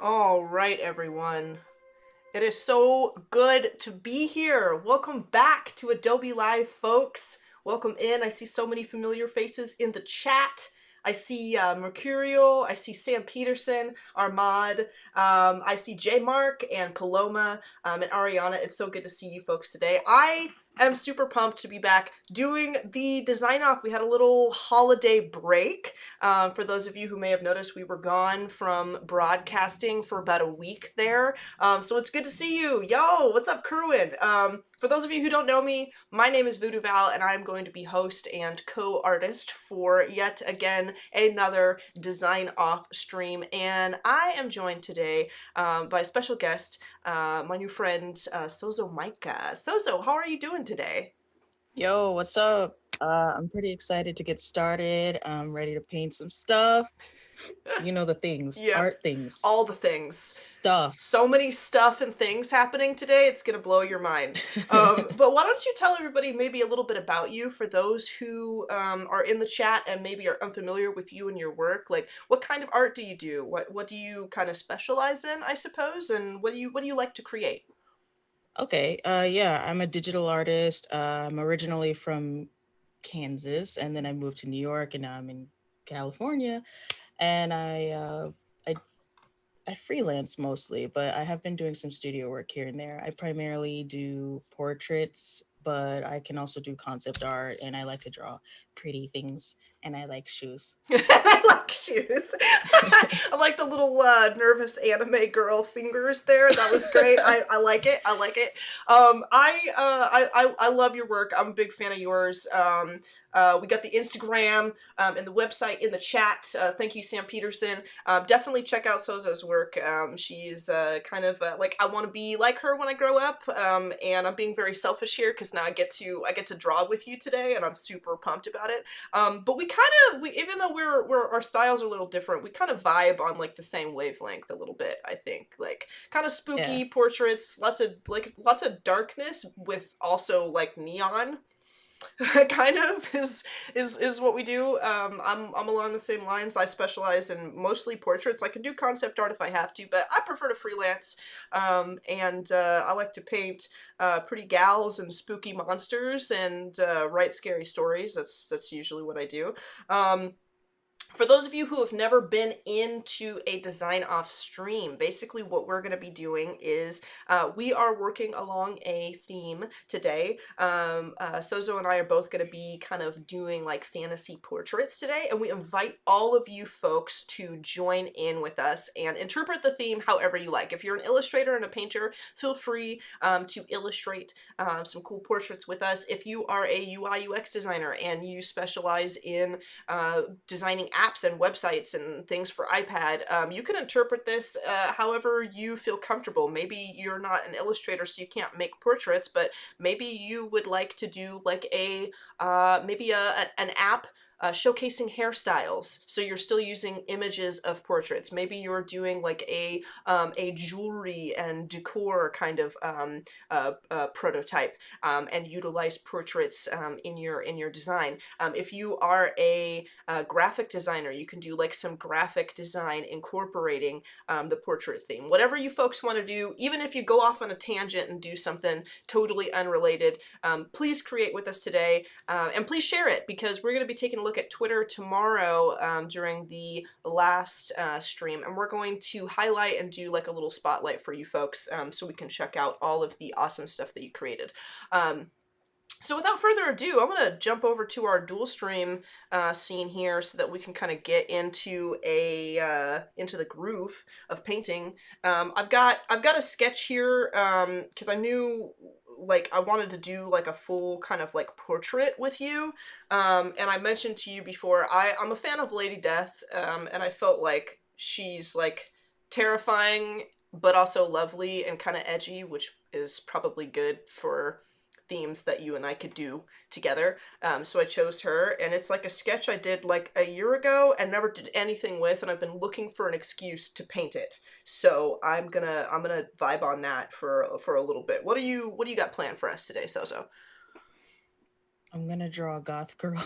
All right, everyone. It is so good to be here. Welcome back to Adobe Live, folks. Welcome in. I see so many familiar faces in the chat. I see Mercurial, I see Sam Peterson, Armad, I see J Mark and Paloma and Ariana. It's so good to see you folks today. I am super pumped to be back doing the design off. We had a little holiday break. For those of you who may have noticed, we were gone from broadcasting for about a week there. So it's good to see you. Yo, what's up, Kerwin? For those of you who don't know me, my name is VooDoo Val, and I'm going to be host and co-artist for yet again another design off stream. And I am joined today by a special guest, my new friend Sozomaika. Sozo, how are you doing today? Yo, what's up? I'm pretty excited to get started. I'm ready to paint some stuff. You know the things, Yep, art things, all the things. stuff. So many stuff and things happening today, it's gonna blow your mind. But why don't you tell everybody maybe a little bit about you for those who are in the chat and maybe are unfamiliar with you and your work? Like, what kind of art do you do? What do you kind of specialize in, I suppose? And what do you like to create? Okay, yeah, I'm a digital artist. I'm originally from Kansas, and then I moved to New York, and now I'm in California. And I freelance mostly, but I have been doing some studio work here and there. I primarily do portraits, but I can also do concept art, and I like to draw pretty things, and I like shoes. I like shoes. I like the little nervous anime girl fingers there. That was great. I like it. I like it. I love your work. I'm a big fan of yours. We got the Instagram and the website in the chat. Thank you, Sam Peterson. Definitely check out Sozo's work. She's kind of like, I want to be like her when I grow up. And I'm being very selfish here because now I get to draw with you today, and I'm super pumped about it. But we even though we're our styles are a little different, we kind of vibe on like the same wavelength a little bit. I think like kind of Yeah. spooky portraits, lots of darkness with also like neon. Kind of is what we do. I'm along the same lines. I specialize in mostly portraits. I can do concept art if I have to, but I prefer to freelance. And I like to paint pretty gals and spooky monsters and write scary stories. That's usually what I do. For those of you who have never been into a design off stream, basically what we're going to be doing is we are working along a theme today. Sozo and I are both going to be kind of doing like fantasy portraits today, and we invite all of you folks to join in with us and interpret the theme however you like. If you're an illustrator and a painter, feel free to illustrate some cool portraits with us. If you are a UI UX designer and you specialize in designing apps and websites and things for iPad, you can interpret this however you feel comfortable. Maybe you're not an illustrator, so you can't make portraits, but maybe you would like to do like an app showcasing hairstyles, so you're still using images of portraits. Maybe you're doing like a jewelry and decor kind of prototype, and utilize portraits in your design. If you are a graphic designer, you can do like some graphic design incorporating the portrait theme. Whatever you folks want to do, even if you go off on a tangent and do something totally unrelated, please create with us today, and please share it, because we're going to be taking a look at Twitter tomorrow during the last stream, and we're going to highlight and do like a little spotlight for you folks, so we can check out all of the awesome stuff that you created. So without further ado, I'm going to jump over to our dual stream scene here so that we can kind of get into into the groove of painting. I've got a sketch here because I knew like I wanted to do like a full kind of like portrait with you. And I mentioned to you before, I'm a fan of Lady Death, and I felt like she's like terrifying but also lovely and kind of edgy, which is probably good for themes that you and I could do together. So I chose her, and it's like a sketch I did like a year ago and never did anything with, and I've been looking for an excuse to paint it. So I'm gonna vibe on that for a little bit. What do you got planned for us today, Sozo? I'm gonna draw a goth girl.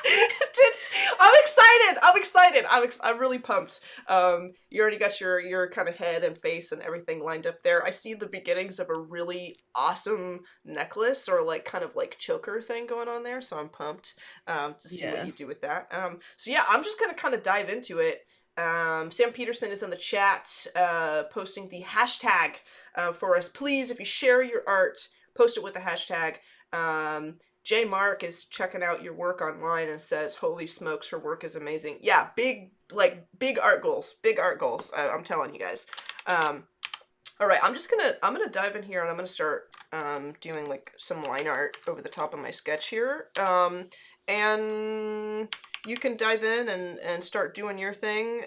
It's I'm excited. I'm excited. I'm really pumped. You already got your kind of head and face and everything lined up there. I see the beginnings of a really awesome necklace or like kind of like choker thing going on there. So I'm pumped to see what Yeah. you do with that. So yeah, I'm just gonna kind of dive into it. Sam Peterson is in the chat posting the hashtag for us. Please, if you share your art, post it with the hashtag. J Mark is checking out your work online and says, "Holy smokes, her work is amazing." Yeah, big art goals, big art goals. I'm telling you guys. All right, I'm gonna dive in here and I'm gonna start doing like some line art over the top of my sketch here. And you can dive in and start doing your thing.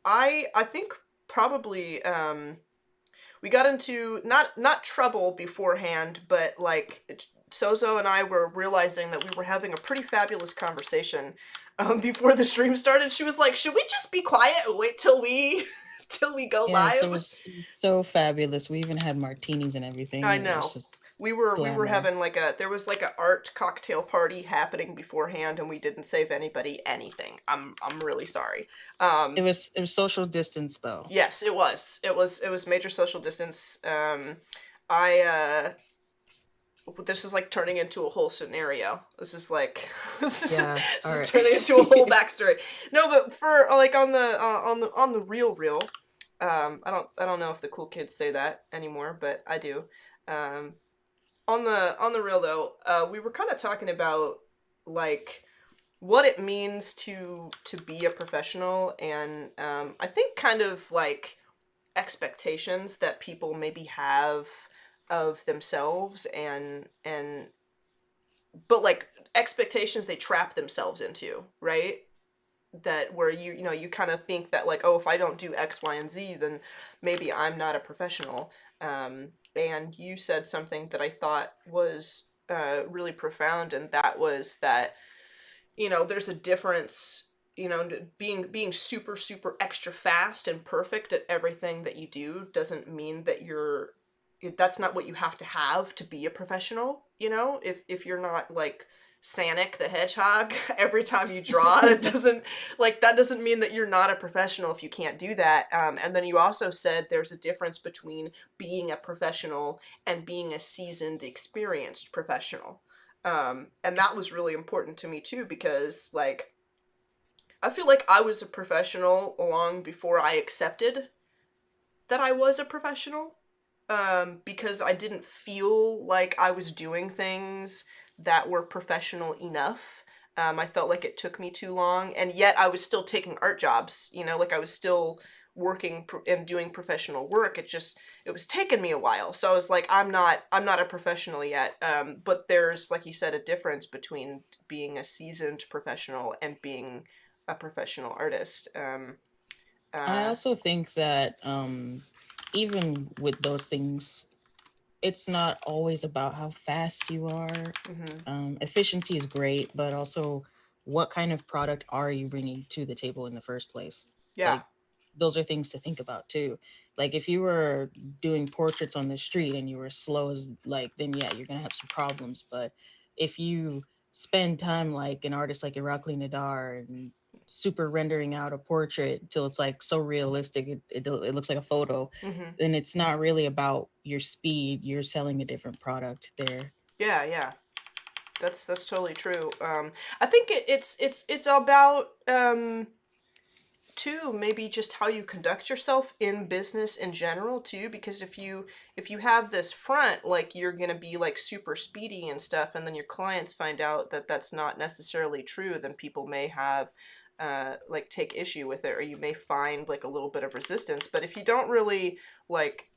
I think probably we got into not trouble beforehand, but like Sozo and I were realizing that we were having a pretty fabulous conversation before the stream started. She was like, "Should we just be quiet and wait till we till we go Yes, live?" it was so fabulous. We even had martinis and everything. I It was know. just We were glamour. having like there was like a art cocktail party happening beforehand and we didn't save anybody anything. I'm really sorry. Um It was social distance though. yes, it was. It was major social distance. I this is like turning into a whole scenario. This is like Yeah. this All is right. turning into a whole backstory. No, but for like on the real, I don't know if the cool kids say that anymore, but I do. Um, on the real though, we were kind of talking about like what it means to be a professional, and I think kind of like expectations that people maybe have of themselves and but like expectations they trap themselves into, right? That where you kind of think that like, oh, if I don't do X, Y, and Z, then maybe I'm not a professional. And you said something that I thought was really profound, and that was that there's a difference. Being super super extra fast and perfect at everything that you do doesn't mean that that's not what you have to be a professional. If you're not like Sonic the Hedgehog every time you draw, it doesn't like that doesn't mean that you're not a professional if you can't do that. And then you also said there's a difference between being a professional and being a seasoned, experienced professional. And that was really important to me too because like I feel like I was a professional long before I accepted that I was a professional, because I didn't feel like I was doing things that were professional enough. I felt like it took me too long, and yet I was still taking art jobs. Like I was still working and doing professional work. It was taking me a while. So I was like, I'm not a professional yet. But there's, like you said, a difference between being a seasoned professional and being a professional artist. I Uh, also think that even with those things, it's not always about how fast you are. mhm. Efficiency is great, but also what kind of product are you bringing to the table in the first place? Yeah. Like, those are things to think about too. Like, if you were doing portraits on the street and you were slow as like, then yeah, you're gonna have some problems. But if you spend time like an artist like Irakli Nadar and super rendering out a portrait till it's like so realistic, it looks like a photo, Hmm. then it's not really about your speed. You're selling a different product there. Yeah, yeah. That's totally true. I think it's about too maybe just how you conduct yourself in business in general too, because if you have this front like you're gonna be like super speedy and stuff, and then your clients find out that that's not necessarily true, then people may have like take issue with it, or you may find like a little bit of resistance. But if you don't really like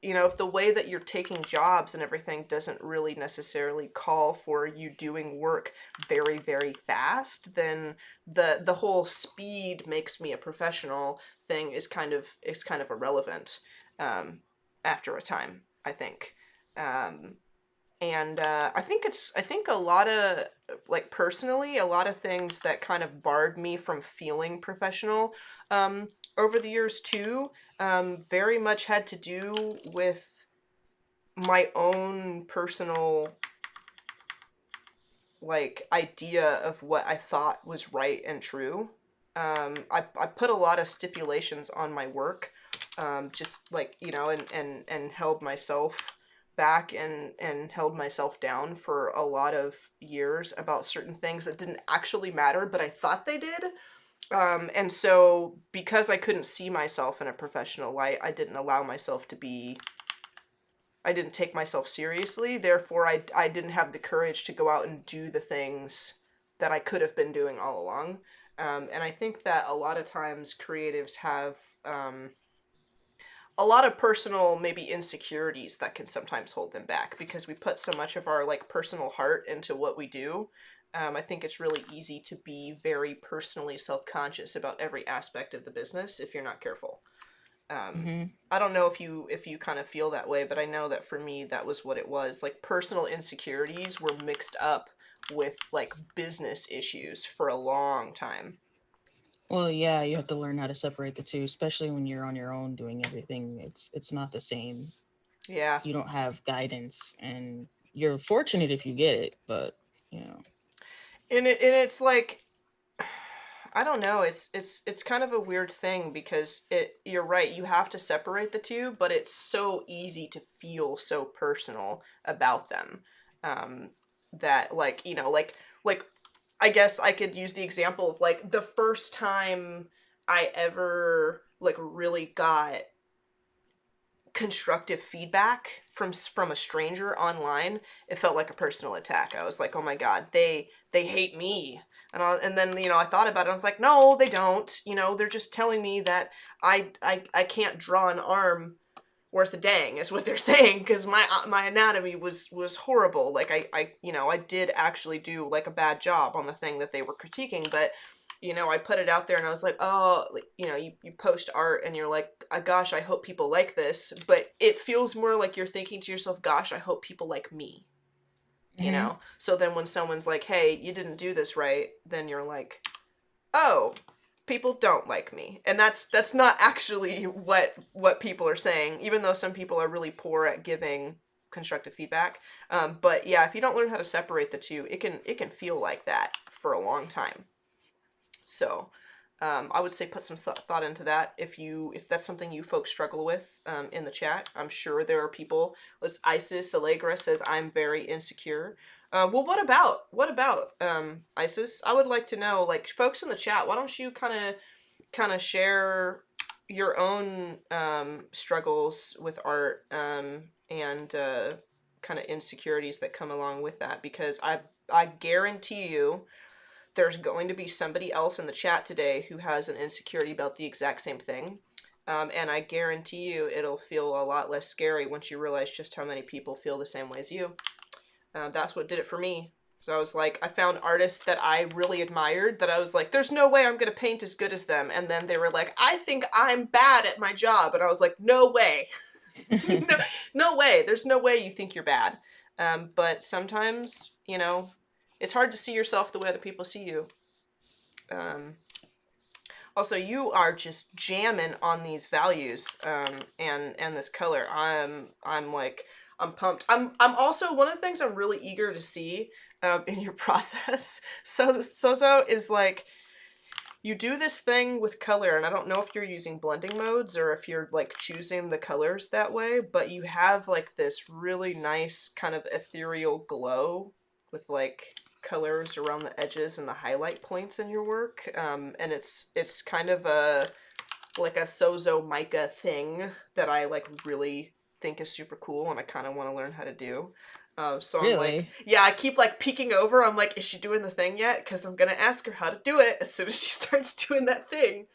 if the way that you're taking jobs and everything doesn't really necessarily call for you doing work very very fast, then the whole speed makes me a professional thing is kind of irrelevant um, after a time, I think. Um, and I think a lot of like personally a lot of things that kind of barred me from feeling professional um, over the years too very much had to do with my own personal like idea of what I thought was right and true. I put a lot of stipulations on my work, just like, and held myself back and held myself down for a lot of years about certain things that didn't actually matter, but I thought they did. And so because I couldn't see myself in a professional light, I didn't take myself seriously. Therefore, I didn't have the courage to go out and do the things that I could have been doing all along. And I think that a lot of times creatives have a lot of personal, maybe insecurities that can sometimes hold them back because we put so much of our like personal heart into what we do. I think it's really easy to be very personally self-conscious about every aspect of the business if you're not careful. Um, Hmm. I don't know if you kind of feel that way, but I know that for me that was what it was. Like personal insecurities were mixed up with like business issues for a long time. Well, yeah, you have to learn how to separate the two, especially when you're on your own doing everything. It's not the same. Yeah. You don't have guidance, and you're fortunate if you get it, but you know. And it's like I don't know, it's kind of a weird thing because you're right, you have to separate the two, but it's so easy to feel so personal about them. Um that like, like I guess I could use the example of like the first time I ever like really got constructive feedback from a stranger online. It felt like a personal attack. I was like, oh my god, they hate me. And then I thought about it. I was like, no, they don't. They're just telling me that I can't draw an arm worth a dang is what they're saying because my anatomy was horrible. Like I did actually do like a bad job on the thing that they were critiquing, but I put it out there and I was like, oh, like, you post art and you're like, gosh, I hope people like this, but it feels more like you're thinking to yourself, gosh, I hope people like me. Hmm. So then when someone's like, hey, you didn't do this right, then you're like, oh, people don't like me. And that's not actually what people are saying, even though some people are really poor at giving constructive feedback. But yeah, if you don't learn how to separate the two, it can feel like that for a long time. So I would say put some thought into that if that's something you folks struggle with in the chat. I'm sure there are people. Let's Isis Allegra says I'm very insecure. Well, what about Isis? I would like to know, like, folks in the chat. Why don't you kind of share your own struggles with art and kind of insecurities that come along with that? Because I guarantee you there's going to be somebody else in the chat today who has an insecurity about the exact same thing. And I guarantee you it'll feel a lot less scary once you realize just how many people feel the same way as you. That's what did it for me. So I was like, I found artists that I really admired that I was like, there's no way I'm going to paint as good as them. And then they were like, I think I'm bad at my job. And I was like, no way. no, no way. There's no way you think you're bad. But sometimes, it's hard to see yourself the way other people see you. Um, Also, you are just jamming on these values and this color. I'm pumped. I'm also one of the things I'm really eager to see in your process. So Sozo is like you do this thing with color, and I don't know if you're using blending modes or if you're like choosing the colors that way, but you have like this really nice kind of ethereal glow with like colors around the edges and the highlight points in your work. And it's kind of a like a Sozomaika thing that I like really think is super cool and I kind of want to learn how to do. So I'm like, Really? yeah, I keep like peeking over. I'm like, is she doing the thing yet? Because I'm gonna ask her how to do it as soon as she starts doing that thing.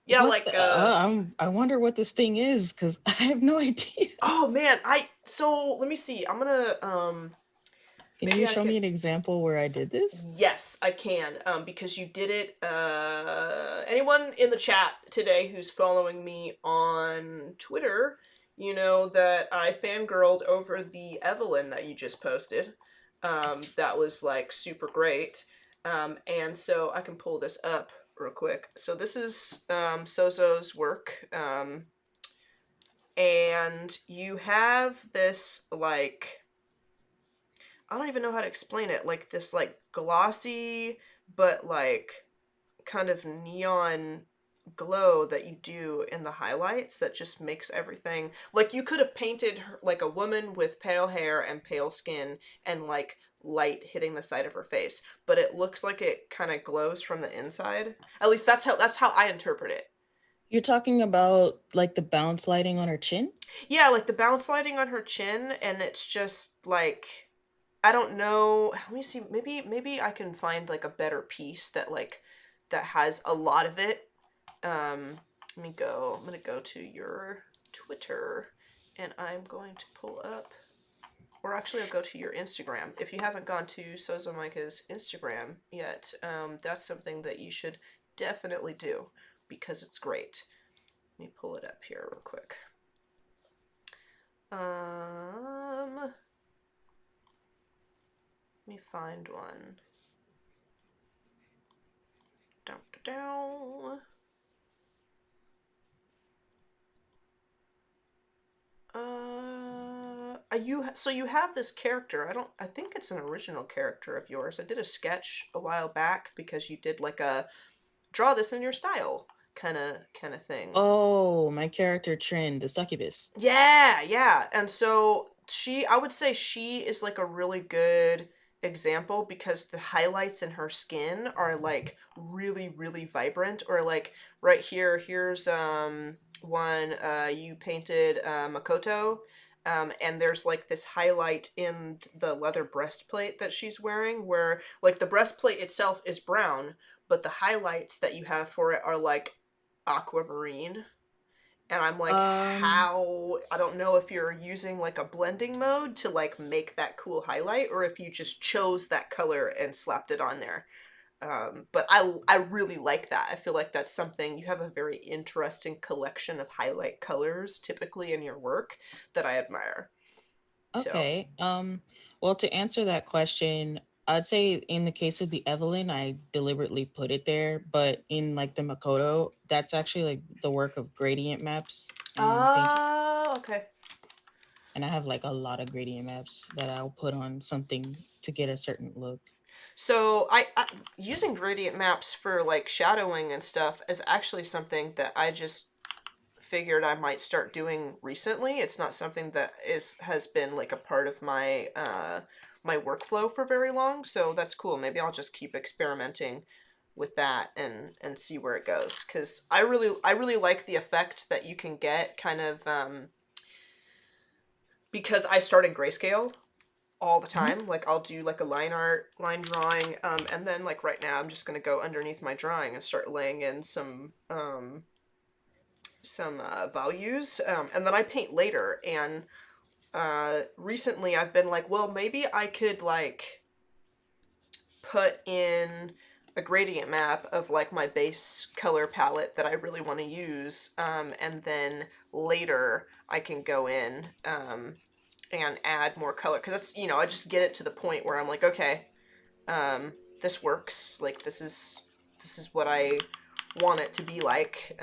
Yeah, What like, I wonder what this thing is because I have no idea. oh man, so let me see. I'm gonna, Can you maybe I show can, me an example where I did this? yes, I can, because you did it, anyone in the chat today who's following me on Twitter, you know that I fangirled over the Evelyn that you just posted. That was like super great. And so I can pull this up real quick. So this is Sozo's work. And you have this like I don't even know how to explain it. Like this like glossy but like kind of neon glow that you do in the highlights that just makes everything like you could have painted her, like a woman with pale hair and pale skin and like light hitting the side of her face, but it looks like it kind of glows from the inside. At least that's how I interpret it. You're talking about like the bounce lighting on her chin? Yeah, like the bounce lighting on her chin, and it's just like I don't know. Let me see. Maybe I can find like a better piece that like that has a lot of it. Let me go. I'm gonna go to your Twitter, and I'm going to pull up, or actually, I'll go to your Instagram. If you haven't gone to Sozomaika's Instagram yet, that's something that you should definitely do because it's great. Let me pull it up here real quick. Let me find one. Down, down. You have this character. I think it's an original character of yours. I did a sketch a while back because you did like a draw this in your style kind of thing. Oh, my character Trin, the succubus. Yeah, yeah. And so I would say she is like a really good example because the highlights in her skin are like really, really vibrant. Or like right here, here's one you painted Makoto. And there's like this highlight in the leather breastplate that she's wearing where like the breastplate itself is brown, but the highlights that you have for it are like aquamarine, and I'm like, Um, how? I don't know if you're using like a blending mode to like make that cool highlight, or if you just chose that color and slapped it on there. But I really like that. I feel like that's something you have a very interesting collection of highlight colors typically in your work that I admire. So, okay. Well, to answer that question, I'd say in the case of the Evelyn, I deliberately put it there, but in like the Makoto, that's actually like the work of gradient maps and painting. oh, okay. And I have like a lot of gradient maps that I'll put on something to get a certain look. So I using gradient maps for like shadowing and stuff is actually something that I just figured I might start doing recently. It's not something that has been like a part of my workflow for very long, so that's cool. Maybe I'll just keep experimenting with that and see where it goes cuz I really like the effect that you can get kind of because I start in grayscale all the Mhm. time. Like I'll do like a line art, line drawing, and then like right now I'm just gonna go underneath my drawing and start laying in some values, and then I paint later. And recently I've been like, well, maybe I could like put in a gradient map of like my base color palette that I really want to use, and then later I can go in and add more color because that's I just get it to the point where I'm like, okay, this works. Like this is what I want it to be like.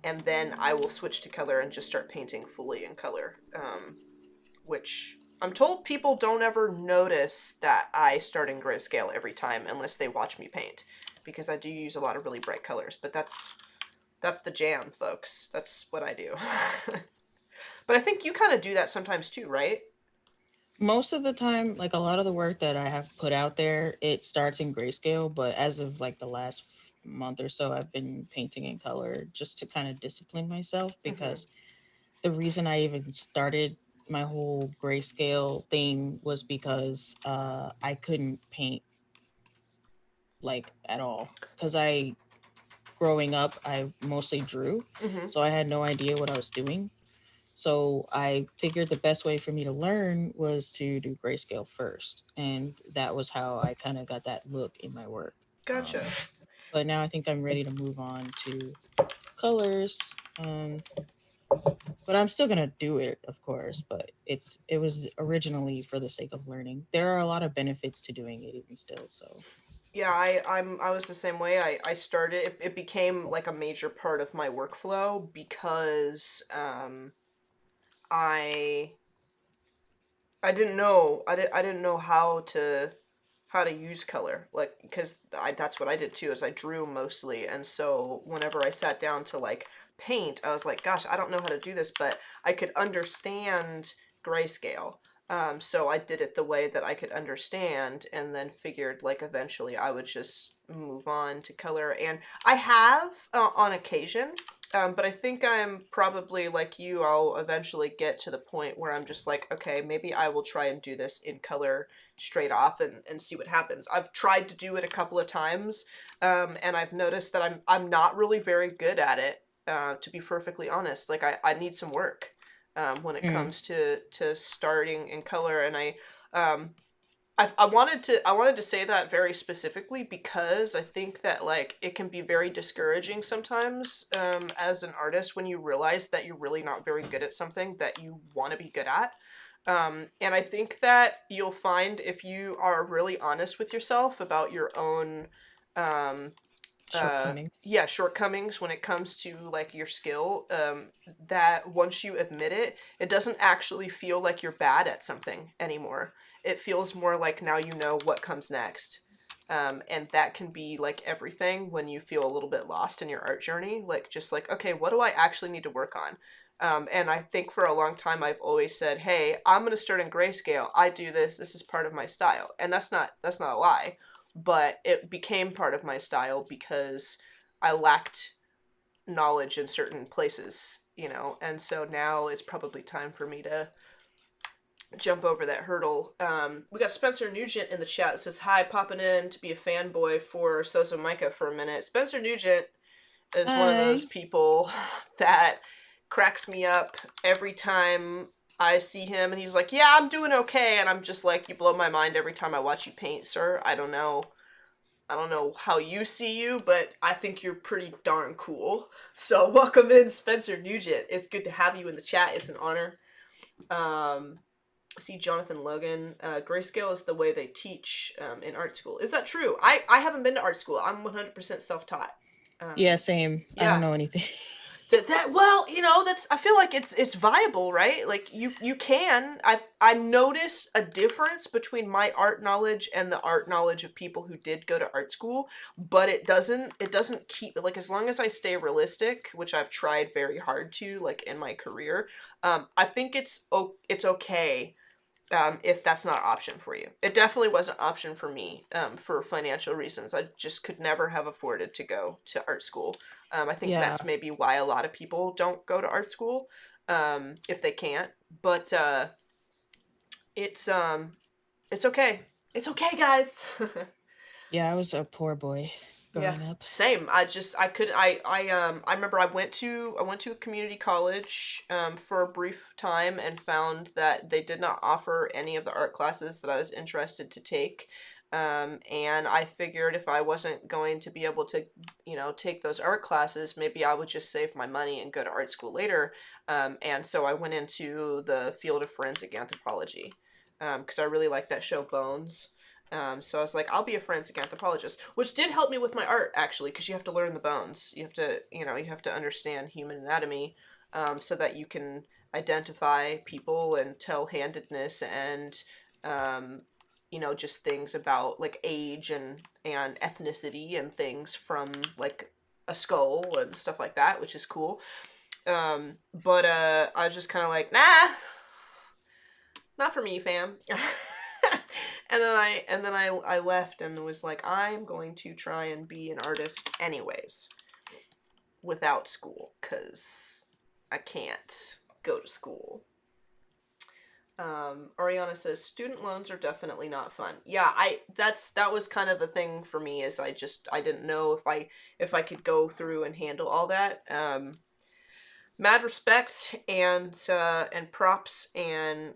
And then I will switch to color and just start painting fully in color. Which I'm told people don't ever notice that I start in grayscale every time unless they watch me paint, because I do use a lot of really bright colors. But that's the jam, folks. That's what I do. But I think you kind of do that sometimes too, right? Most of the time, like a lot of the work that I have put out there, it starts in grayscale, but as of like the last month or so, I've been painting in color just to kind of discipline myself Mm-hmm. because the reason I even started my whole grayscale thing was because I couldn't paint like at all. Because I, growing up, I mostly drew, Mm-hmm. so I had no idea what I was doing. So I figured the best way for me to learn was to do grayscale first, and that was how I kind of got that look in my work. Gotcha. But now I think I'm ready to move on to colors. But I'm still gonna do it, of course. But it was originally for the sake of learning. There are a lot of benefits to doing it even still. So Yeah, I was the same way. I started it became like a major part of my workflow because I I didn't know how to use color, like, because that's what I did too, is I drew mostly, and so whenever I sat down to like paint, I was like, gosh, I don't know how to do this, but I could understand grayscale. So I did it the way that I could understand, and then figured like eventually I would just move on to color. And I have on occasion, but I think I'm probably like you. I'll eventually get to the point where I'm just like, okay, maybe I will try and do this in color straight off and see what happens. I've tried to do it a couple of times, and I've noticed that I'm not really very good at it. To be perfectly honest, like I need some work when it Mm. comes to starting in color, and um, I wanted to say that very specifically because I think that like it can be very discouraging sometimes as an artist when you realize that you're really not very good at something that you want to be good at. And I think that you'll find if you are really honest with yourself about your own um, Shortcomings. yeah, shortcomings when it comes to like your skill, that once you admit it, it doesn't actually feel like you're bad at something anymore. It feels more like now you know what comes next. And that can be like everything when you feel a little bit lost in your art journey, like just like, okay, what do I actually need to work on? And I think for a long time I've always said, hey, I'm gonna start in grayscale. I do this. This is part of my style, and that's not a lie, but it became part of my style because I lacked knowledge in certain places, you know, and so now it's probably time for me to jump over that hurdle. We got Spencer Nugent in the chat that says, hi, popping in to be a fanboy for Sozomaika for a minute. Spencer Nugent is one of those Hi. people that cracks me up every time I see him, and he's like, yeah, I'm doing okay, and I'm just like, you blow my mind every time I watch you paint, sir. I don't know how you see you, but I think you're pretty darn cool. So welcome in, Spencer Nugent. It's good to have you in the chat. It's an honor. I see Jonathan Logan. Grayscale is the way they teach in art school. Is that true? I haven't been to art school. I'm 100% self-taught. Yeah, Um, same. I don't yeah, know anything. that well, you know, that's I feel like it's viable, right? Like you can. I notice a difference between my art knowledge and the art knowledge of people who did go to art school, but it doesn't keep, like, as long as I stay realistic, which I've tried very hard to, like, in my career. I think it's okay if that's not an option for you. It definitely was an option for me for financial reasons. I just could never have afforded to go to art school. I think Yeah. that's maybe why a lot of people don't go to art school if they can't. But it's um, it's okay. It's okay, guys. Yeah, I was a poor boy Yeah, growing up. same. I couldn't I remember I went to a community college for a brief time and found that they did not offer any of the art classes that I was interested to take. And I figured if I wasn't going to be able to, you know, take those art classes, maybe I would just save my money and go to art school later. And so I went into the field of forensic anthropology because I really like that show Bones. So I was like, I'll be a forensic anthropologist, which did help me with my art actually, because you have to learn the bones. You have to, you know, you have to understand human anatomy, so that you can identify people and tell handedness and, um, you know, just things about like age and ethnicity and things from like a skull and stuff like that, which is cool. But I was just kind of like, nah, not for me, fam. And then I left and was like, I'm going to try and be an artist anyways without school because I can't go to school. Ariana says student loans are definitely not fun. Yeah, that was kind of the thing for me, is I didn't know if I could go through and handle all that. Mad respect and props and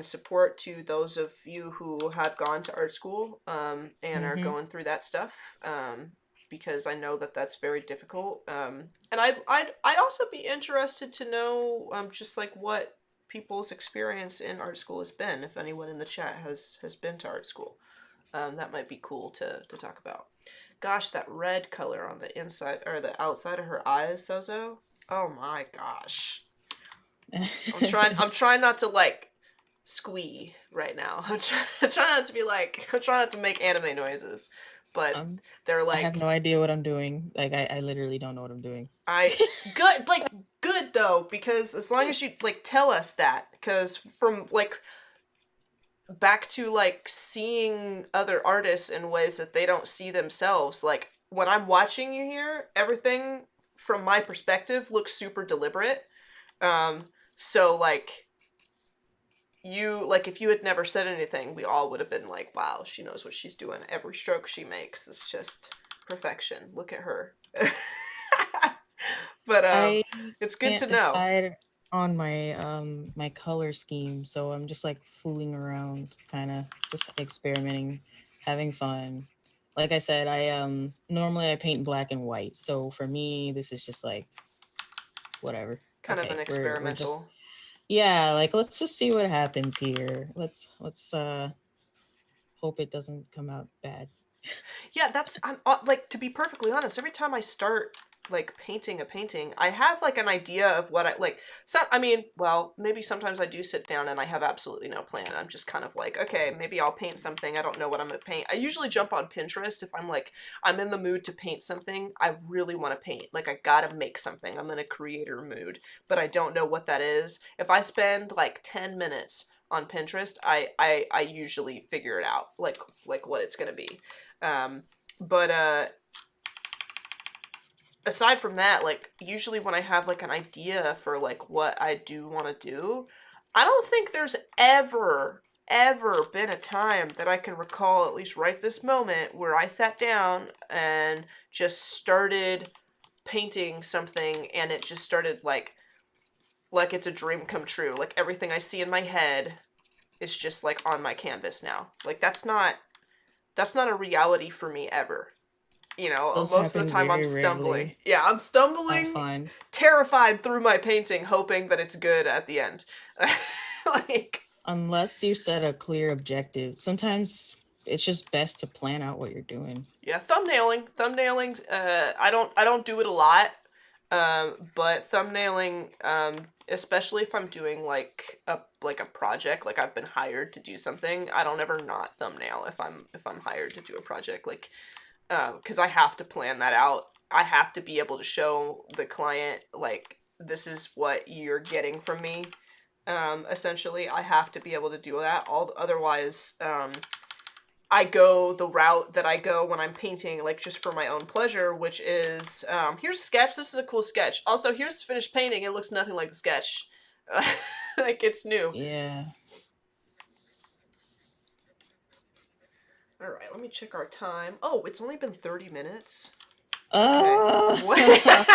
support to those of you who have gone to art school and are Mm-hmm. going through that stuff, because I know that that's very difficult. And I'd also be interested to know just like what people's experience in art school has been. If anyone in the chat has been to art school, that might be cool to talk about. Gosh, that red color on the inside or the outside of her eyes, Sozo. Oh my gosh. I'm trying not to like squee right now. I'm trying not to be like, I'm trying not to make anime noises, but Um, they're I have like, no idea what I'm doing. Like I literally don't know what I'm doing. I good like good though, because as long as you like tell us that, because from like back to like seeing other artists in ways that they don't see themselves, like when I'm watching you here, everything from my perspective looks super deliberate. um so like you, like if you had never said anything, we all would have been like, wow, she knows what she's doing. Every stroke she makes is just perfection. Look at her. But I it's good can't to know. decide on my color scheme, so I'm just like fooling around, kind of just experimenting, having fun. Like I said, I normally I paint black and white, so for me this is just like whatever. Kind of an Okay, we're just, experimental. yeah, like let's just see what happens here. Let's hope it doesn't come out bad. Yeah, that's I'm like, to be perfectly honest, every time I start like painting a painting, I have like an idea of what I like. So I mean, well, maybe sometimes I do sit down and I have absolutely no plan. I'm just kind of like, okay, maybe I'll paint something. I don't know what I'm going to paint. I usually jump on Pinterest if I'm like, I'm in the mood to paint something. I really want to paint. Like I got to make something. I'm in a creator mood, but I don't know what that is. If I spend like 10 minutes on Pinterest, I usually figure it out, like what it's going to be. Um, but aside from that, like usually when I have like an idea for like what I do want to do, I don't think there's ever been a time that I can recall, at least right this moment, where I sat down and just started painting something and it just started like it's a dream come true. Like everything I see in my head is just like on my canvas now. Like that's not a reality for me ever. Those Most of the happen time I'm very stumbling. rarely, Yeah, I'm I stumbling, find. terrified through my painting, hoping that it's good at the end. Like, Unless you set a clear objective. Sometimes it's just best to plan out what you're doing. yeah, thumbnailing. I don't do it a lot, but thumbnailing, especially if I'm doing like a project, like I've been hired to do something. I don't ever not thumbnail if I'm hired to do a project, like because I have to plan that out. I have to be able to show the client, like, this is what you're getting from me. Essentially, I have to be able to do that. Otherwise, I go the route that I go when I'm painting, like just for my own pleasure, which is here's a sketch. This is a cool sketch. Also, here's the finished painting. It looks nothing like the sketch. Like it's new. Yeah. All right, let me check our time. Oh, it's only been 30 minutes. Okay. What? Oh.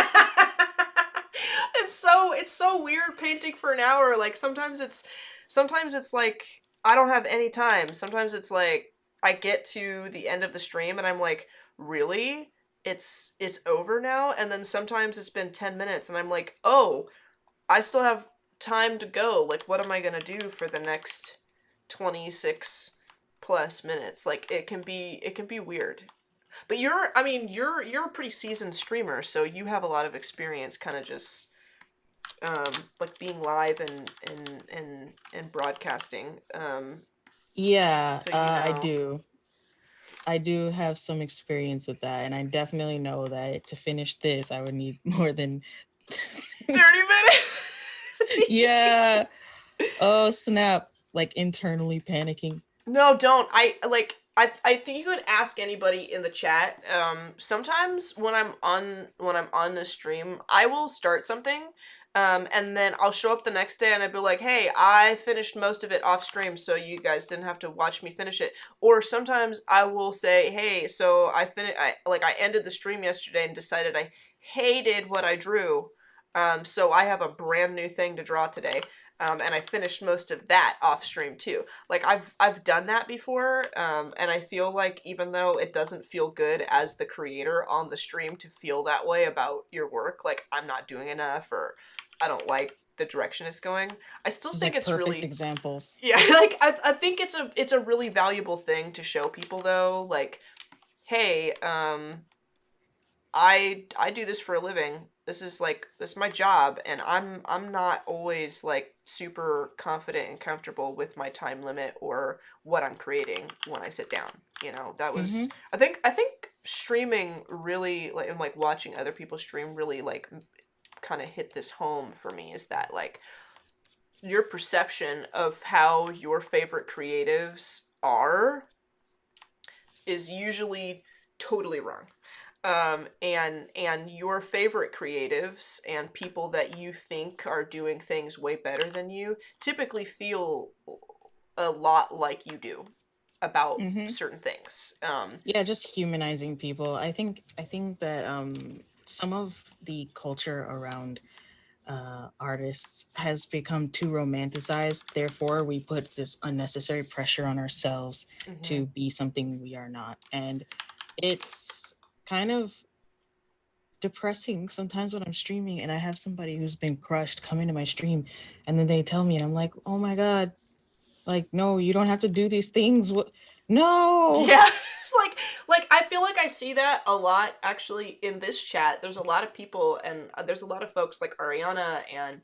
It's so weird painting for an hour. Like sometimes it's like I don't have any time. Sometimes it's like I get to the end of the stream and I'm like, really? It's over now? And then sometimes it's been 10 minutes and I'm like, "Oh, I still have time to go. Like what am I going to do for the next 26 plus minutes?" Like it can be weird. But you're a pretty seasoned streamer, so you have a lot of experience kind of just like being live and broadcasting. Yeah, So I do. I do have some experience with that, and I definitely know that to finish this, I would need more than. 30 minutes. Yeah. Oh, snap. Like internally panicking. No, don't. I think you could ask anybody in the chat. Sometimes when I'm on the stream, I will start something, and then I'll show up the next day and I'd be like, "Hey, I finished most of it off stream, so you guys didn't have to watch me finish it." Or sometimes I will say, "Hey, so I ended the stream yesterday and decided I hated what I drew, so I have a brand new thing to draw today." And I finished most of that off stream too. Like I've done that before, and I feel like even though it doesn't feel good as the creator on the stream to feel that way about your work, like I'm not doing enough or I don't like the direction it's going, I still This is think like it's perfect really, examples. yeah, like I think it's a really valuable thing to show people though, like, hey, I do this for a living. this is like, this is my job, and I'm not always like super confident and comfortable with my time limit or what I'm creating when I sit down. You know, that Mm-hmm. was, I think streaming really, like, and like watching other people stream really like kind of hit this home for me, is that like your perception of how your favorite creatives are is usually totally wrong. And your favorite creatives and people that you think are doing things way better than you typically feel a lot like you do about Mm-hmm. certain things. Yeah, just humanizing people. I think that some of the culture around artists has become too romanticized. Therefore, we put this unnecessary pressure on ourselves Mm-hmm. to be something we are not. And it's kind of depressing sometimes when I'm streaming and I have somebody who's been crushed come into my stream and then they tell me, and I'm like, oh my God, like, no, you don't have to do these things. What? No. Yeah, like I feel like I see that a lot actually in this chat. There's a lot of people, and there's a lot of folks like Ariana and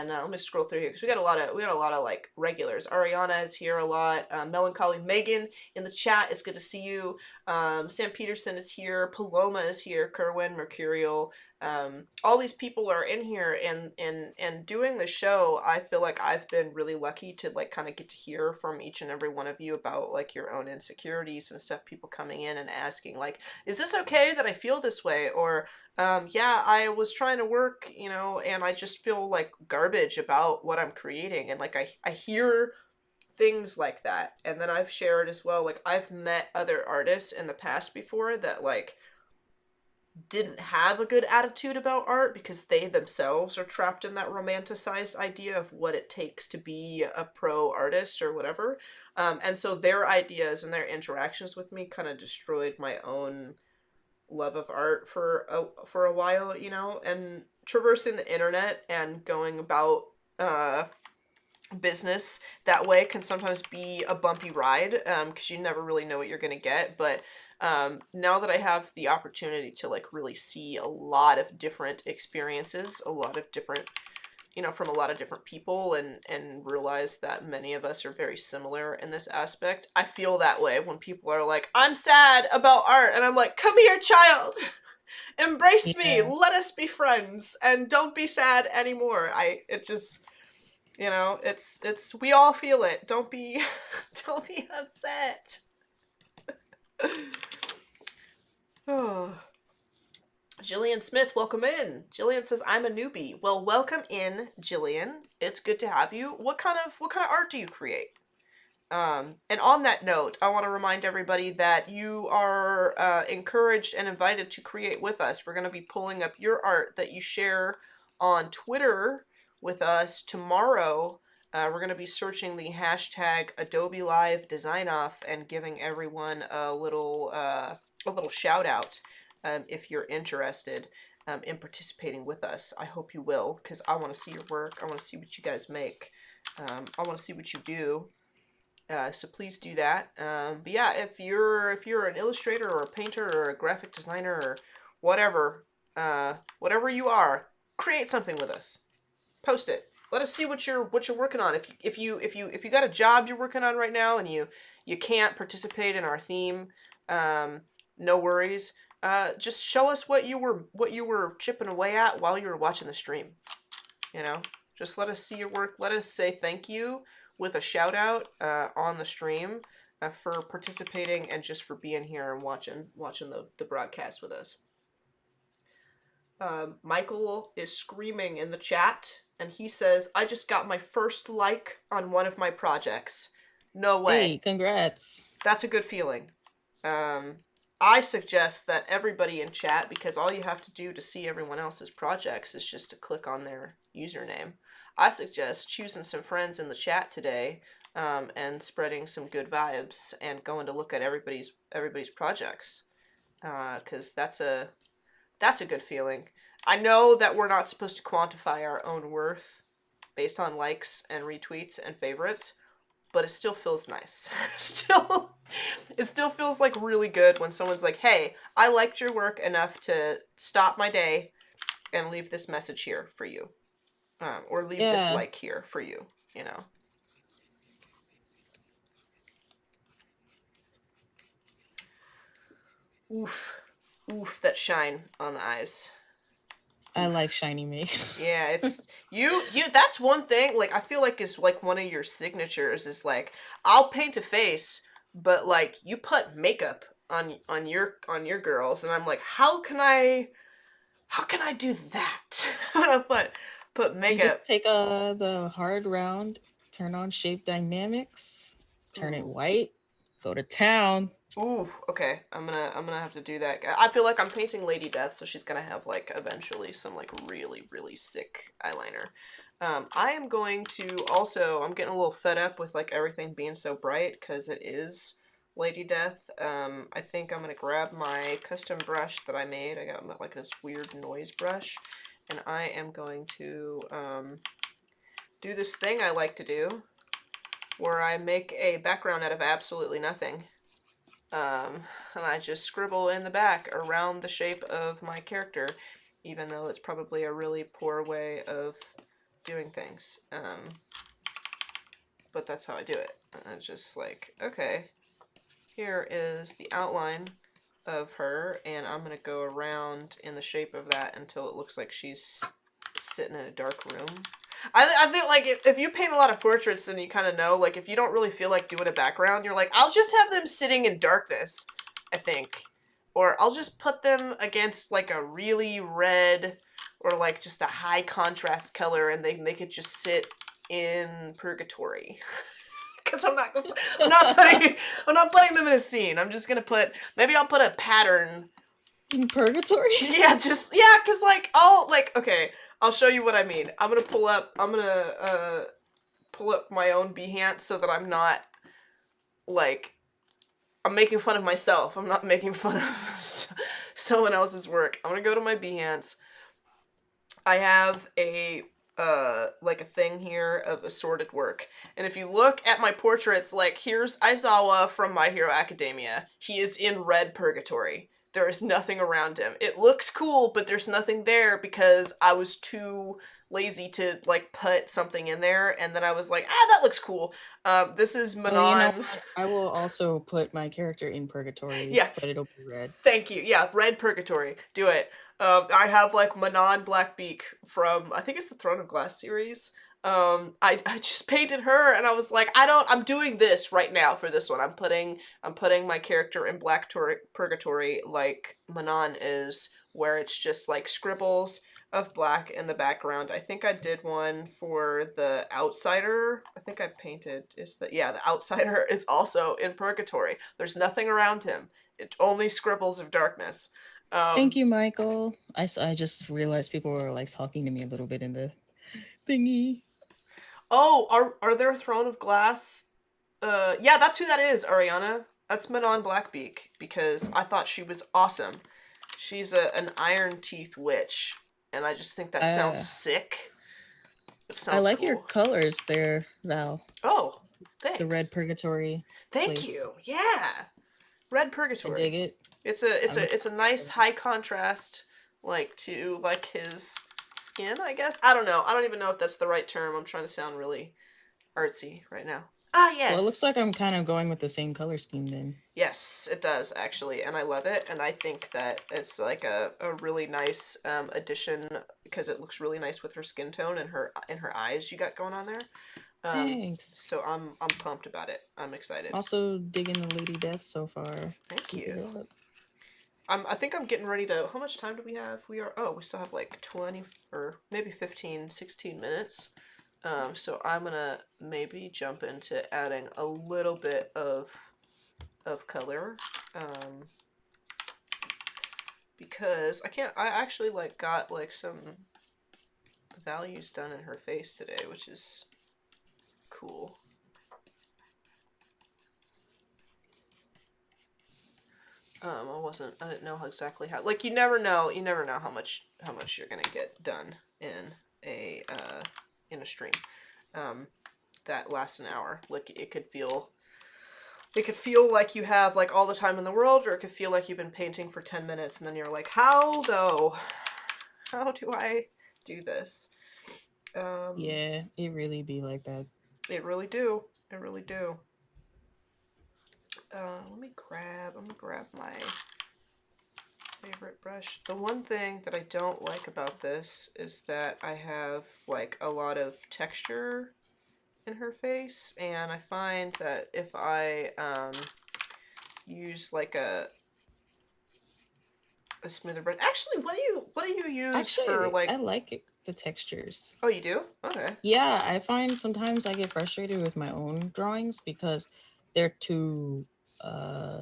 let me scroll through here because we got a lot of like regulars. Ariana is here a lot. Melancholy Megan in the chat. It's good to see you. Sam Peterson is here. Paloma is here. Kerwin Mercurial. All these people are in here, and doing the show, I feel like I've been really lucky to like kind of get to hear from each and every one of you about like your own insecurities and stuff. People coming in and asking like, is this okay that I feel this way? Or yeah, I was trying to work, you know, and I just feel like garbage about what I'm creating. And like I hear things like that. And then I've shared as well, like I've met other artists in the past before that like didn't have a good attitude about art because they themselves are trapped in that romanticized idea of what it takes to be a pro artist or whatever. And so their ideas and their interactions with me kind of destroyed my own love of art for a while, you know. And traversing the internet and going about business that way can sometimes be a bumpy ride, because you never really know what you're going to get. But now that I have the opportunity to like really see a lot of different experiences, a lot of different, you know, from a lot of different people, and realize that many of us are very similar in this aspect, I feel that way when people are like, I'm sad about art, and I'm like, come here, child. Embrace me, Yeah. let us be friends, and don't be sad anymore. It just, you know, it's we all feel it. Don't be don't be upset. Oh. Jillian Smith, welcome in. Jillian says I'm a newbie. Well, welcome in, Jillian. It's good to have you. What kind of art do you create? And on that note, I want to remind everybody that you are encouraged and invited to create with us. We're going to be pulling up your art that you share on Twitter with us tomorrow. We're going to be searching the hashtag Adobe Live Design Off and giving everyone a little shout out, if you're interested in participating with us. I hope you will, because I want to see your work. I want to see what you guys make. I want to see what you do. So please do that. But yeah, if you're an illustrator or a painter or a graphic designer or whatever you are, create something with us. Post it. Let us see what you're working on. If you got a job you're working on right now and you can't participate in our theme, no worries. Just show us what you were chipping away at while you were watching the stream. You know, just let us see your work. Let us say thank you with a shout out on the stream for participating and just for being here and watching the broadcast with us. Michael is screaming in the chat, and he says, I just got my first like on one of my projects. No Hey, way. congrats. That's a good feeling. Um, I suggest that everybody in chat, because all you have to do to see everyone else's projects is just to click on their username. I suggest choosing some friends in the chat today, and spreading some good vibes and going to look at everybody's projects, because that's a good feeling. I know that we're not supposed to quantify our own worth based on likes and retweets and favorites, but it still feels nice. It still feels like really good when someone's like, "Hey, I liked your work enough to stop my day and leave this message here for you. Or leave this Yeah. like here for you, you know. Oof. Oof, that shine on the eyes. I like Oof. shiny makeup. Yeah, it's you that's one thing like I feel like is like one of your signatures is like I'll paint a face, but like you put makeup on your girls and I'm like how can I do that? How do I put You just makeup? take the hard round, turn on shape dynamics, turn it Ooh. white, go to town. Ooh, okay. I'm gonna have to do that. I feel like I'm painting Lady Death, so she's gonna have like eventually some like really really sick eyeliner. I am going to also. I'm getting a little fed up with like everything being so bright because it is Lady Death. I think I'm gonna grab my custom brush that I made. I got like this weird noise brush, and I am going to do this thing I like to do, where I make a background out of absolutely nothing. And I just scribble in the back around the shape of my character, even though it's probably a really poor way of doing things. But that's how I do it. I'm just like, okay, here is the outline of her, and I'm going to go around in the shape of that until it looks like she's sitting in a dark room. I think, like, if you paint a lot of portraits, then you kind of know, like, if you don't really feel like doing a background, you're like, I'll just have them sitting in darkness, I think. Or I'll just put them against, like, a really red or, like, just a high contrast color, and they could just sit in purgatory. Because I'm not putting them in a scene. I'm just gonna put, maybe I'll put a pattern In purgatory? yeah, just yeah, cause like I'll like okay, I'll show you what I mean. I'm gonna pull up my own Behance so that I'm not like I'm making fun of myself. I'm not making fun of someone else's work. I'm gonna go to my Behance. I have a like a thing here of assorted work. And if you look at my portraits, like here's Aizawa from My Hero Academia. He is in red purgatory. There is nothing around him. It looks cool, but there's nothing there because I was too lazy to like put something in there, and then I was like, that looks cool. This is Oh, you know Manon. what? I will also put my character in purgatory, Yeah, but it'll be red. thank you. Yeah, red purgatory. Do it. I have like Manon Blackbeak from I think it's the Throne of Glass series. I just painted her and I was like, I'm doing this right now for this one. I'm putting my character in purgatory like Manon is, where it's just like scribbles of black in the background. I think I did one for the Outsider. I think I painted the Outsider is also in purgatory. There's nothing around him. It only scribbles of darkness. Thank Um, you, Michael. I just realized people were like talking to me a little bit in the thingy. oh, are there Throne of Glass? Yeah, that's who that is, Ariana. That's Manon Blackbeak because I thought she was awesome. She's an Iron Teeth witch, and I just think that sounds Uh, sick. It I sounds like your cool. colors there, Val. Oh, The red thanks. purgatory Thank place. you. Yeah, Red I Purgatory. dig it. It's I like a nice high contrast, like to like his skin. I guess I don't know. I don't even know if that's the right term. I'm trying to sound really artsy right now. Ah, Well, it yes. looks like I'm kind of going with the same color scheme then. Yes, it does actually, and I love it. And I think that it's like a really nice addition because it looks really nice with her skin tone and her eyes you got going on there. Thanks. So I'm pumped about it. I'm excited. Also digging the Lady Death so far. Thank Keep it you. up. I think I'm getting ready to. How much time do we have? We still have like 20 or maybe 15, 16 minutes. So I'm gonna maybe jump into adding a little bit of color. Because I actually like got like some values done in her face today, which is cool. I didn't know exactly how, like, you never know how much you're gonna get done in a stream that lasts an hour. Like, it could feel like you have like all the time in the world, or it could feel like you've been painting for 10 minutes and then you're like, how though? how do I do this? Yeah, it really be like that. It really do. It really do. Let me grab. I'm gonna grab my favorite brush. The one thing that I don't like about this is that I have like a lot of texture in her face, and I find that if I use like a smoother brush. Actually, what do you use for Actually, I like? like it, the textures. Oh, you do? Okay. Yeah, I find sometimes I get frustrated with my own drawings because they're too uh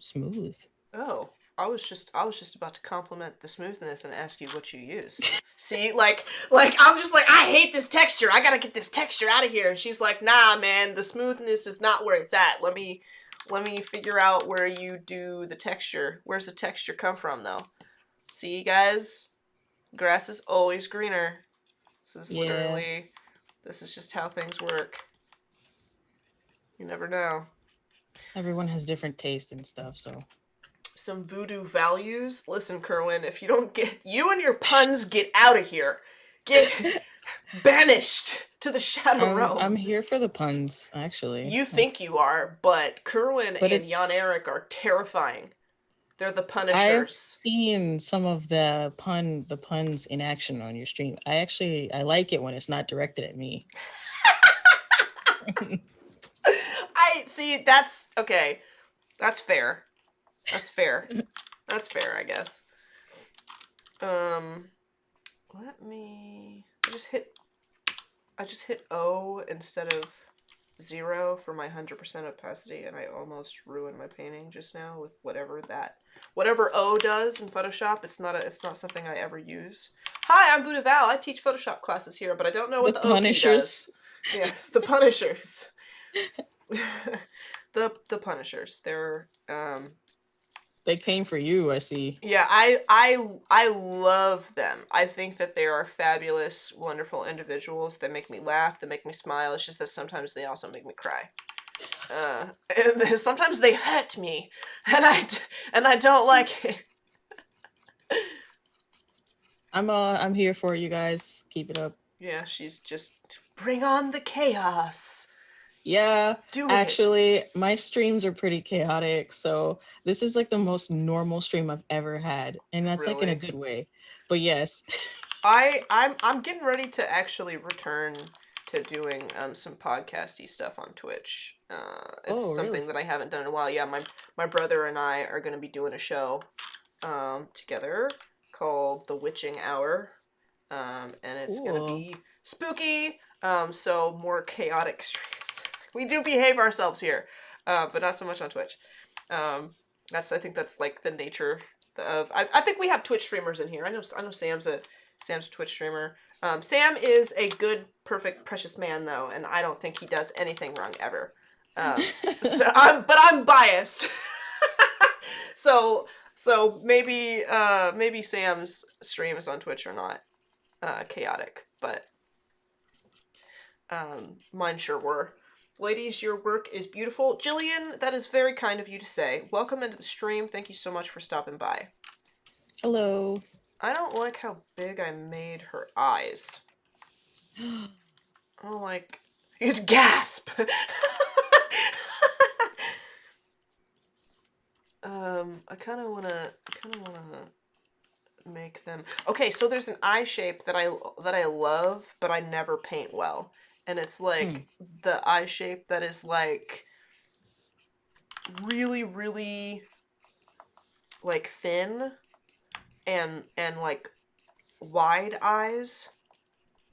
smooth. Oh, I was just about to compliment the smoothness and ask you what you use. See, like I'm just like I hate this texture. I gotta get this texture out of here. And she's like, Nah, man, the smoothness is not where it's at. Let me figure out where you do the texture. Where's the texture come from though? See, guys, grass is always greener. Yeah, This is just how things work. You never know. everyone has different tastes and stuff, so Some voodoo values. Listen, Kerwin, if you don't get you and your puns, get out of here. Get banished to the shadow I'm realm. here for the puns, actually. You think you are, but Kerwin But and it's Jan Erik are terrifying. They're the I've Punishers. seen some of the puns in action on your stream. I like it when it's not directed at me. I see. That's okay. That's fair. That's fair. That's fair, I guess. Um, let me. I just hit O instead of 0 for my 100% opacity, and I almost ruined my painting just now with whatever O does in Photoshop. It's not something I ever use. Hi, I'm VooDoo Val. I teach Photoshop classes here, but I don't know The what the OP Punishers, does. Yes, the Punishers. The Punishers. They're they came for you, I see. yeah, I love them. I think that they are fabulous, wonderful individuals. They make me laugh, they make me smile. It's just that sometimes they also make me cry. And sometimes they hurt me, and I don't like it. I'm here for you guys. Keep it up. Yeah, she's just bring on the chaos. Yeah, Do it. actually, my streams are pretty chaotic, so this is like the most normal stream I've ever had, and that's like in a Really. good way. But yes. I'm getting ready to actually return to doing some podcasty stuff on Twitch. It's Oh, really? something that I haven't done in a while. Yeah, my brother and I are going to be doing a show together called The Witching Hour, and it's going to Cool. be spooky. So more chaotic streams. We do behave ourselves here, but not so much on Twitch. I think that's like the nature of. I think we have Twitch streamers in here. I know Sam's a Twitch streamer. Sam is a good, perfect, precious man though, and I don't think he does anything wrong ever. But I'm biased. so maybe Sam's streams on Twitch are not chaotic, but mine sure were. Ladies, your work is beautiful. Jillian, that is very kind of you to say. Welcome into the stream. Thank you so much for stopping by. Hello. I don't like how big I made her eyes. I don't like... You'd gasp! I kind of wanna make them... Okay, so there's an eye shape that I love, but I never paint well. And it's like the eye shape that is like really, really like thin and like wide eyes.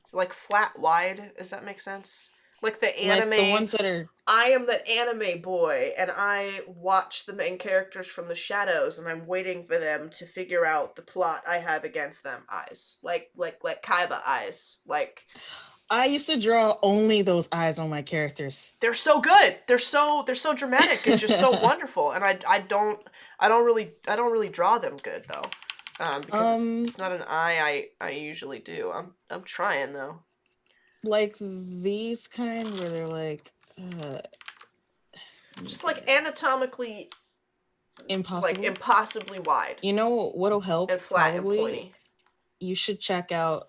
It's like flat wide. Does that make sense? Like the anime. Like the ones that are. I am that anime boy, and I watch the main characters from the shadows, and I'm waiting for them to figure out the plot I have against them. Eyes, like Kaiba eyes, like. I used to draw only those eyes on my characters. They're so good. They're so dramatic and just so wonderful. And I don't really draw them good though, because it's not an eye I usually do. I'm trying though. Like these kind where they're like, just like anatomically, impossible, like impossibly wide. You know what'll help? And flat probably, and pointy. you should check out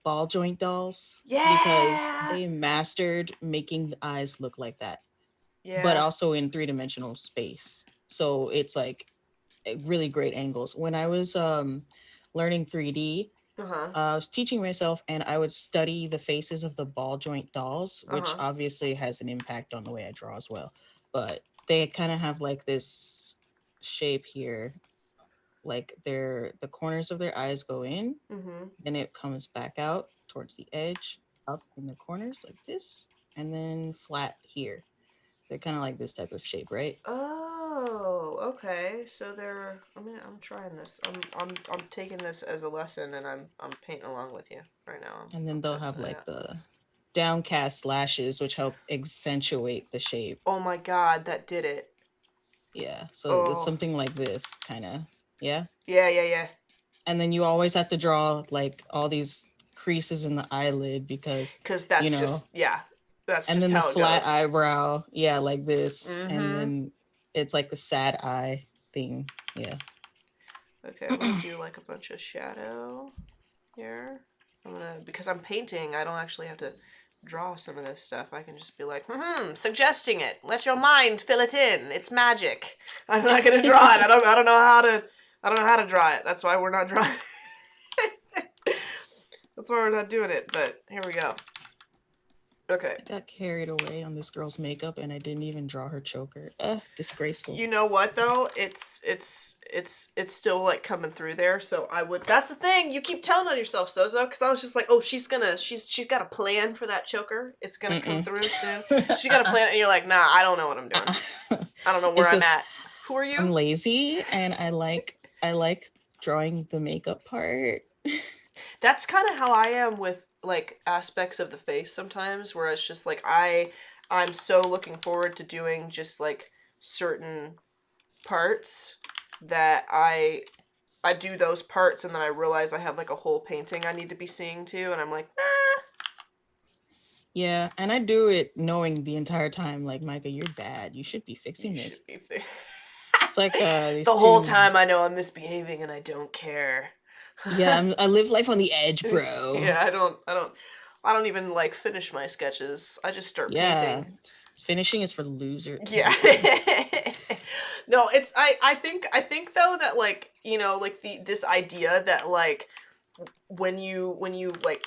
ball joint dolls because Yeah. they mastered making the eyes look like that, but Yeah. also in three-dimensional space. So it's like really great angles. When I was learning 3D, Uh-huh. I was teaching myself and I would study the faces of the ball joint dolls, which Uh-huh. obviously has an impact on the way I draw as well. But they kind of have like this shape here, like the corners of their eyes go in, Mm-hmm. then it comes back out towards the edge, up in the corners like this, and then flat here. They're kind of like this type of shape, right? Oh, okay. So they're. I'm trying this. I'm taking this as a lesson, and I'm painting along with you right now. And I'm then they'll have testing it like out. the downcast lashes, which help accentuate the shape. Oh my God, that did it. Yeah. So it's Oh. something like this, kind of. Yeah. Yeah, yeah, yeah. And then you always have to draw like all these creases in the eyelid because, Because you that's know, just yeah, that's and just then the how it flat goes. eyebrow, yeah, like this. And Mm-hmm. then it's like the sad eye thing. Yeah. Okay, I'm gonna do like a bunch of shadow here. Because I'm painting, I don't actually have to draw some of this stuff. I can just be like, suggesting it. Let your mind fill it in. It's magic. I'm not gonna draw it. I don't know how to draw it. That's why we're not drawing. That's why we're not doing it. But here we go. Okay. I got carried away on this girl's makeup and I didn't even draw her choker. Disgraceful. You know what though? It's still like coming through there. So I would. That's the thing. You keep telling on yourself, Sozo. Because I was just like, oh, she's got a plan for that choker. It's gonna come Mm-mm. through soon. She got a plan, and you're like, nah, I don't know what I'm doing. I don't know where It's I'm just at. Who are I'm you? lazy and I like drawing the makeup part. That's kind of how I am with like aspects of the face sometimes, where it's just like I'm so looking forward to doing just like certain parts that I do those parts and then I realize I have like a whole painting I need to be seeing too, and I'm like, nah. Yeah, and I do it knowing the entire time, like, Micah, you're bad. You should be fixing You this. should be. It's like these The whole two. time I know I'm misbehaving and I don't care. Yeah, I live life on the edge, bro. Yeah, I don't even like finish my sketches. I just start Yeah, painting. finishing is for loser. Yeah. No, it's I think though that like, you know, like this idea that like when you like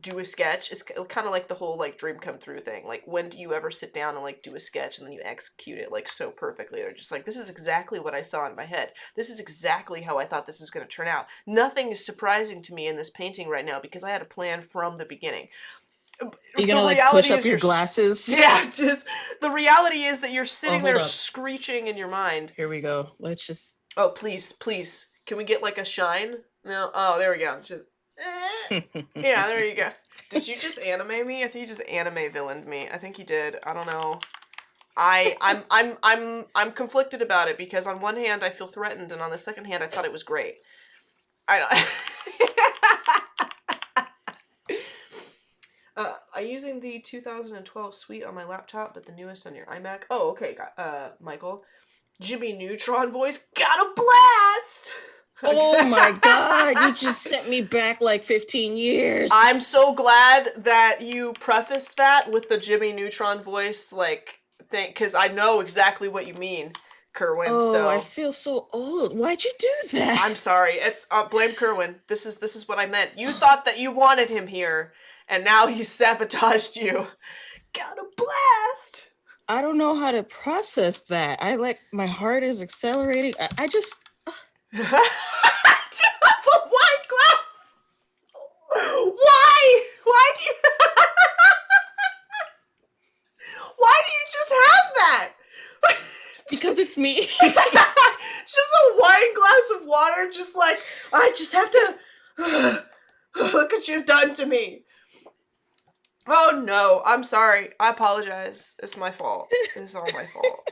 do a sketch, it's kind of like the whole like dream come through thing. Like when do you ever sit down and like do a sketch and then you execute it like so perfectly? Or just like, this is exactly what I saw in my head. This is exactly how I thought this was going to turn out. Nothing is surprising to me in this painting right now because I had a plan from the beginning. You're The gonna like push reality up is your glasses. yeah, just the reality is that you're Oh, sitting hold there up. screeching in your mind. Here we go. Let's just. Oh, please, please. Can we get like a shine? No. Oh, there we go. Just, yeah, there you go. Did you just anime me? I think you just anime villained me. I think you did. I don't know. I'm conflicted about it because on one hand I feel threatened and on the second hand I thought it was great. I I'm using the 2012 suite on my laptop, but the newest on your iMac. Oh, okay, Michael. Jimmy Neutron voice got a blast! Oh my god, you just sent me back like 15 years. I'm so glad that you prefaced that with the Jimmy Neutron voice, like, thing, because I know exactly what you mean, Kerwin, Oh, I so... feel so old. Why'd you do that? I'm sorry. It's blame Kerwin. This is what I meant. You thought that you wanted him here, and now he sabotaged you. Got a blast! I don't know how to process that. I like my heart is accelerating. I just Do you have a wine glass? Why? Why do you? Why do you just have that? because it's me. Just a wine glass of water. Just like I just have to. Look what you've done to me. Oh no, I'm sorry. I apologize. It's my fault. It's all my fault.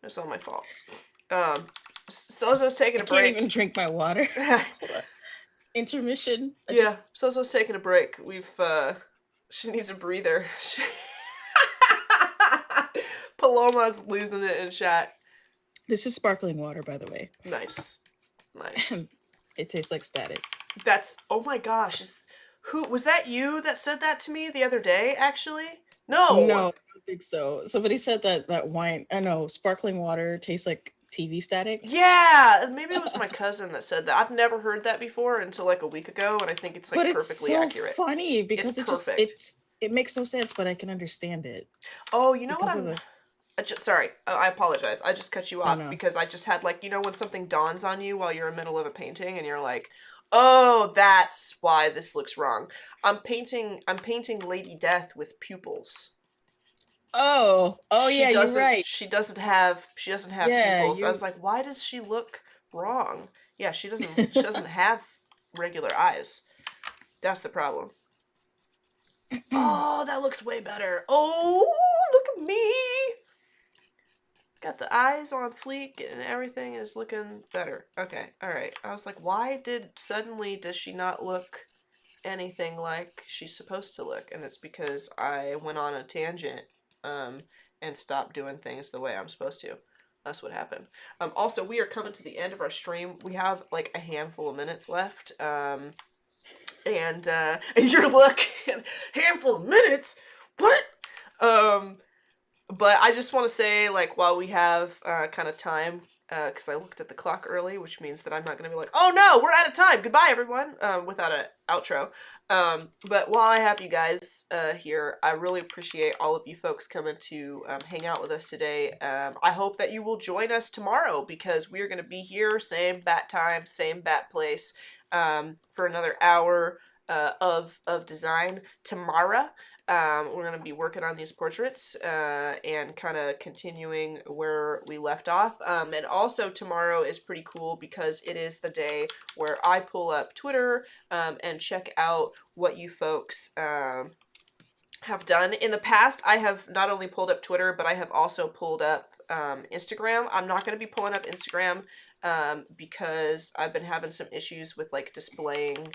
It's all my fault. Sozo's taking a break. I can't even drink my water. Intermission. Sozo's taking a break. She needs a breather. Paloma's losing it in chat. This is sparkling water, by the way. Nice. It tastes like static. That's, oh my gosh, who was that, you that said that to me the other day, actually? No. No, I don't think so. Somebody said that wine, I know, sparkling water tastes like TV static. Yeah, maybe it was my cousin that said that. I've never heard that before until like a week ago, and I think it's But like it's perfectly so accurate. funny It's because perfect. it makes no sense, but I can understand it Oh, you know what because of the sorry, I apologize. I just cut you oh off no. because I just had like, when something dawns on you while you're in the middle of a painting and you're like, "Oh, that's why this looks wrong." I'm painting Lady Death with pupils. Oh yeah, you're right. She doesn't have Yeah, pupils. I you was like, "Why does she look wrong?" Yeah, she doesn't have regular eyes. That's the problem. Oh, that looks way better. Oh, look at me. Got the eyes on fleek and everything is looking better. Okay, alright. I was like, why does she not look anything like she's supposed to look? And it's because I went on a tangent, um, and stopped doing things the way I'm supposed to. That's what happened. Also, we are coming to the end of our stream. We have like a handful of minutes left. And you're looking, handful of minutes? What? Um, but I just want to say, like, while we have kind of time, because I looked at the clock early, which means that I'm not going to be like, oh no, we're out of time, goodbye everyone, without an outro. But while I have you guys here, I really appreciate all of you folks coming to hang out with us today. I hope that you will join us tomorrow, because we are going to be here, same bat time, same bat place, for another hour of design tomorrow. We're going to be working on these portraits and kind of continuing where we left off. And also tomorrow is pretty cool because it is the day where I pull up Twitter and check out what you folks have done. In the past, I have not only pulled up Twitter, but I have also pulled up Instagram. I'm not going to be pulling up Instagram because I've been having some issues with like displaying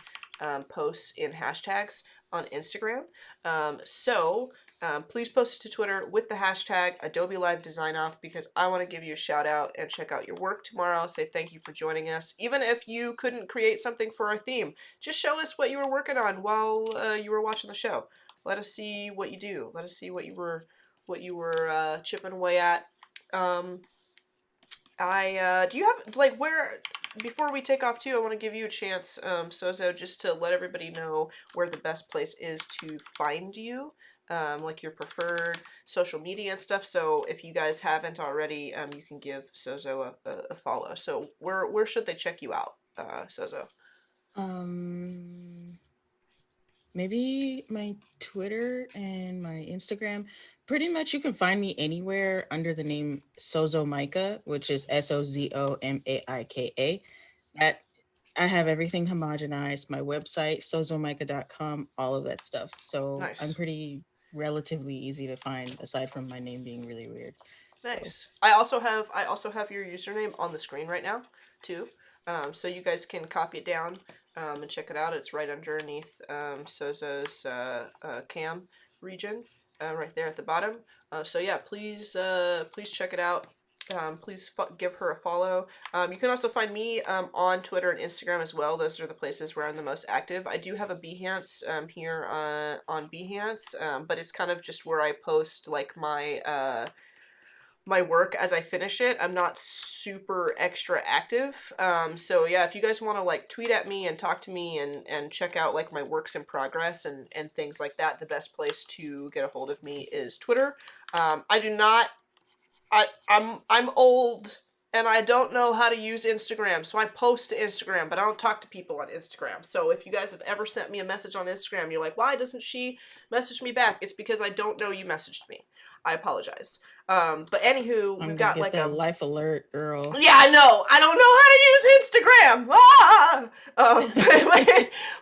posts in hashtags on Instagram. So please post it to Twitter with the hashtag Adobe Live Design Off, because I want to give you a shout out and check out your work tomorrow. Say thank you for joining us. Even if you couldn't create something for our theme, just show us what you were working on while you were watching the show. Let us see what you do. Let us see what you were chipping away at. Do you have like where? Before we take off too, I want to give you a chance, Sozo, just to let everybody know where the best place is to find you, like your preferred social media and stuff. So if you guys haven't already, you can give Sozo a follow. So where should they check you out, Sozo? um maybe my Twitter and my Instagram. Pretty much you can find me anywhere under the name Sozomaika, which is Sozomaika. That I have everything homogenized, my website, sozomaika.com, all of that stuff. So I'm Nice. pretty relatively easy to find aside from my name being really weird. So Nice. I also have your username on the screen right now, too. So you guys can copy it down and check it out. It's right underneath Sozo's cam region, right there at the bottom. So yeah, please check it out. Please give her a follow. You can also find me on Twitter and Instagram as well. Those are the places where I'm the most active. I do have a Behance here on Behance, but it's kind of just where I post like my work as I finish it. I'm not super extra active. So yeah, if you guys want to like tweet at me and talk to me and check out like my works in progress and things like that, the best place to get a hold of me is Twitter. I do not I'm old and I don't know how to use Instagram, so I post to Instagram, but I don't talk to people on Instagram. So if you guys have ever sent me a message on Instagram, you're like, why doesn't she message me back? It's because I don't know you messaged me. I apologize. But anywho, I'm we've gonna got get like that life alert, girl. yeah, I know. I don't know how to use Instagram.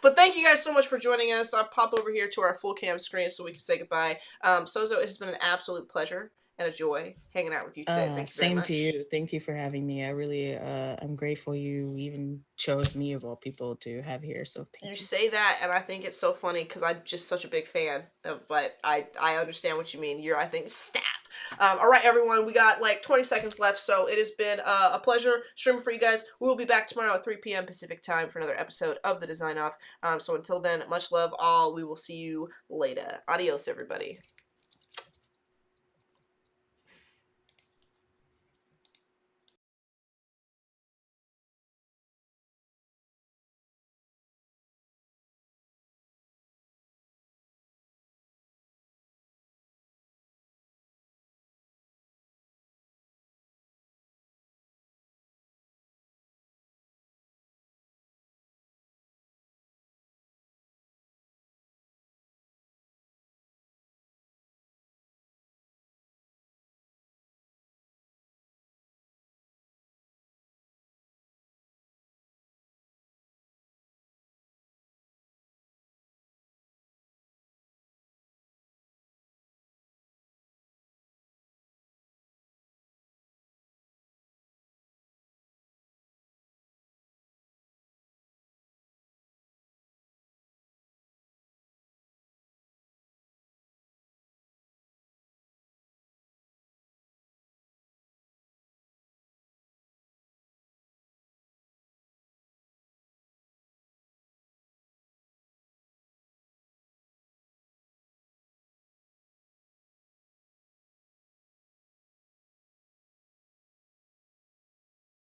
But thank you guys so much for joining us. I'll pop over here to our full cam screen so we can say goodbye. Sozo, it has been an absolute pleasure. and a joy hanging out with you today. Thank you very Same to much. you. Thank you for having me. I really, I'm grateful you even chose me of all people to have here. So You thank you. say that, and I think it's so funny because I'm just such a big fan of, but I understand what you mean. You're, I think, snap. All right, everyone, we got like 20 seconds left, so it has been a pleasure streaming for you guys. We will be back tomorrow at 3 p.m. Pacific time for another episode of the Design Off. So until then, much love all. We will see you later. Adios, everybody.